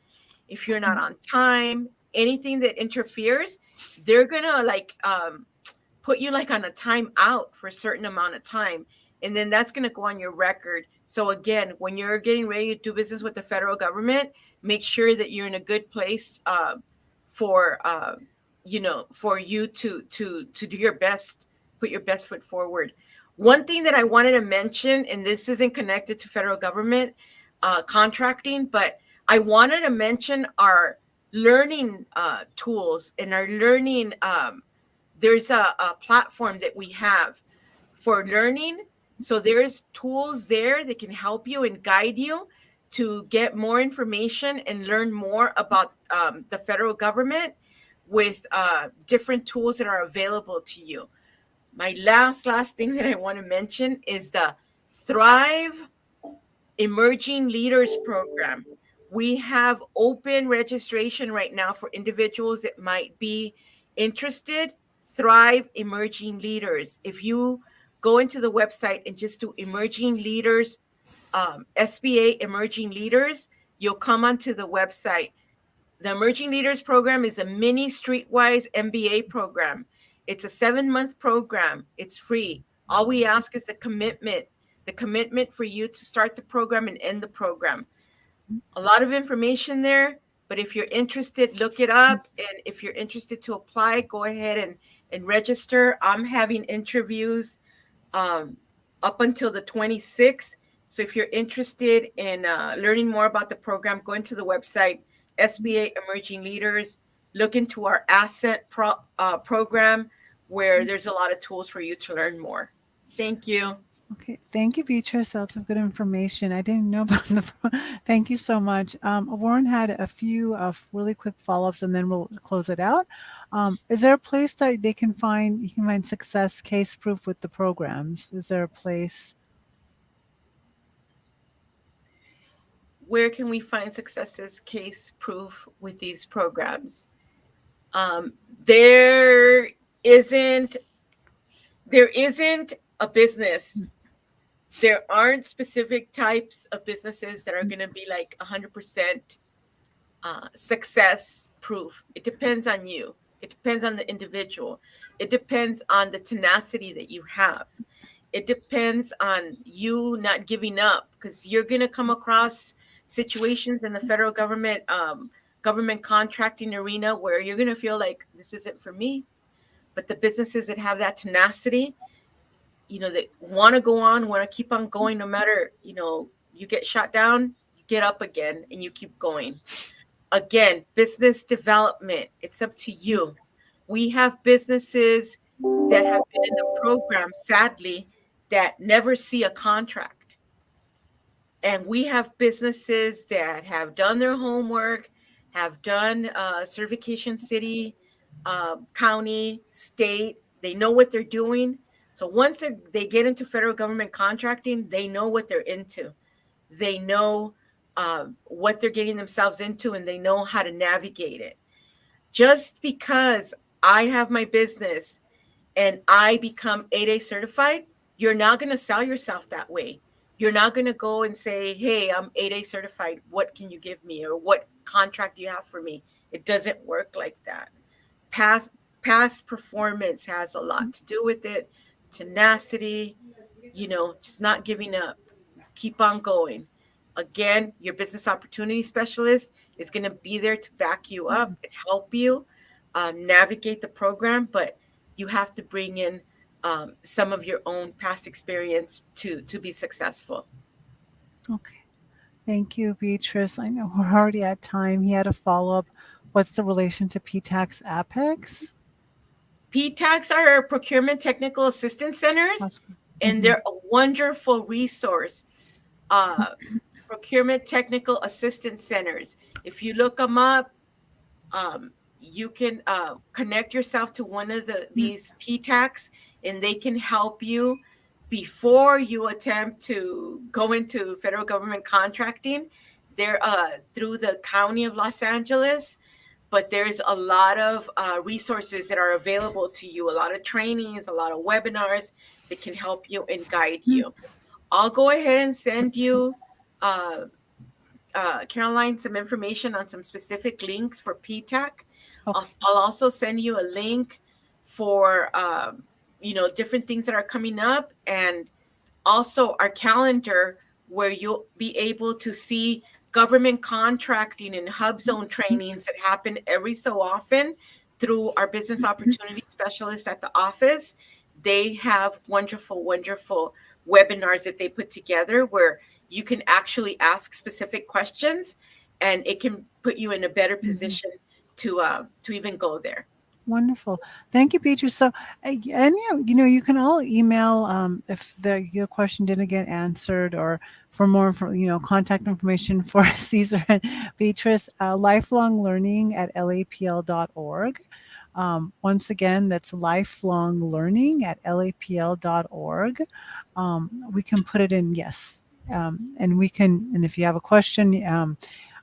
If you're not on time, anything that interferes, they're gonna put you like on a timeout for a certain amount of time, and then that's going to go on your record. So again, when you're getting ready to do business with the federal government, make sure that you're in a good place for for you to do your best, put your best foot forward. One thing that I wanted to mention, and this isn't connected to federal government contracting, but I wanted to mention our learning tools and our learning. There's a platform that we have for learning. So there's tools there that can help you and guide you to get more information and learn more about the federal government with different tools that are available to you. My last thing that I want to mention is the Thrive Emerging Leaders Program. We have open registration right now for individuals that might be interested. Thrive Emerging Leaders. If you go into the website and just do Emerging Leaders, SBA Emerging Leaders, you'll come onto the website. The Emerging Leaders Program is a mini streetwise MBA program. It's a 7-month program. It's free. All we ask is the commitment for you to start the program and end the program. A lot of information there, but if you're interested, look it up. And if you're interested to apply, go ahead and register. I'm having interviews up until the 26th. So if you're interested in learning more about the program, go into the website, SBA Emerging Leaders, look into our asset program, where there's a lot of tools for you to learn more. Thank you. Okay, thank you, Beatrice. Lots of good information. I didn't know about thank you so much. Warren had a few really quick follow-ups, and then we'll close it out. Is there a place that you can find success case proof with the programs? Is there a place? Where can we find successes case proof with these programs? There isn't a business. There aren't specific types of businesses that are going to be like 100% success proof. It depends on you. It depends on the individual. It depends on the tenacity that you have. It depends on you not giving up, because you're going to come across situations in the federal government contracting arena where you're going to feel like this isn't for me. But the businesses that have that tenacity, that want to go on, want to keep on going, no matter, you get shot down, you get up again and you keep going. Again, business development, it's up to you. We have businesses that have been in the program, sadly, that never see a contract. And we have businesses that have done their homework, have done certification city, county, state. They know what they're doing. So once they get into federal government contracting, they know what they're into. They know what they're getting themselves into, and they know how to navigate it. Just because I have my business and I become ADay certified, you're not going to sell yourself that way. You're not going to go and say, hey, I'm ADay certified. What can you give me? Or what contract do you have for me? It doesn't work like that. Past performance has a lot to do with it. Tenacity, just not giving up. Keep on going. Again, your business opportunity specialist is going to be there to back you up and help you navigate the program, but you have to bring in some of your own past experience to be successful. Okay. Thank you, Beatrice. I know we're already at time. He had a follow-up. What's the relation to PTAX Apex? PTACs are procurement technical assistance centers, and they're a wonderful resource. Procurement technical assistance centers. If you look them up, you can connect yourself to one of these PTACs, and they can help you before you attempt to go into federal government contracting. They're through the County of Los Angeles, but there's a lot of resources that are available to you, a lot of trainings, a lot of webinars that can help you and guide you. I'll go ahead and send you, Caroline, some information on some specific links for PTAC. Okay. I'll also send you a link for, different things that are coming up, and also our calendar where you'll be able to see government contracting and HUBZone trainings that happen every so often through our business opportunity specialists at the office. They have wonderful, wonderful webinars that they put together where you can actually ask specific questions, and it can put you in a better position to even go there. Wonderful. Thank you, Beatrice. So, and you can all email if your question didn't get answered, or for more, contact information for Cesar and Beatrice, lifelonglearning@lapl.org. Once again, that's lifelonglearning@lapl.org. We can put it in, yes. And if you have a question,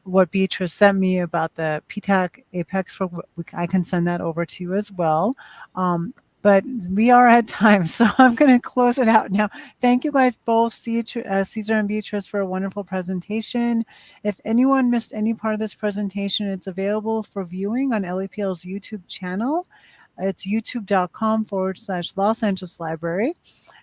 what Beatrice sent me about the PTAC Apex, I can send that over to you as well. But we are at time, so I'm going to close it out now. Thank you guys both, Cesar and Beatrice, for a wonderful presentation. If anyone missed any part of this presentation, it's available for viewing on LAPL's YouTube channel. It's youtube.com/Los Angeles Library.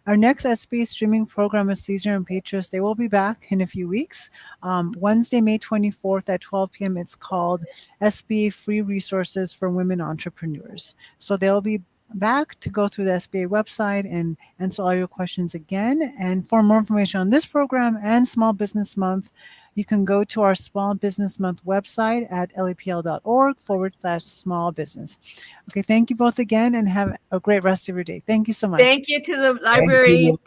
Our next SBA streaming program is Cesar and Beatrice. They will be back in a few weeks. Wednesday, May 24th at 12 p.m. It's called SBA Free Resources for Women Entrepreneurs. So they'll be back to go through the SBA website and answer all your questions again. And for more information on this program and Small Business Month, you can go to our Small Business Month website at lapl.org/small business. Okay, thank you both again, and have a great rest of your day. Thank you so much. Thank you to the library.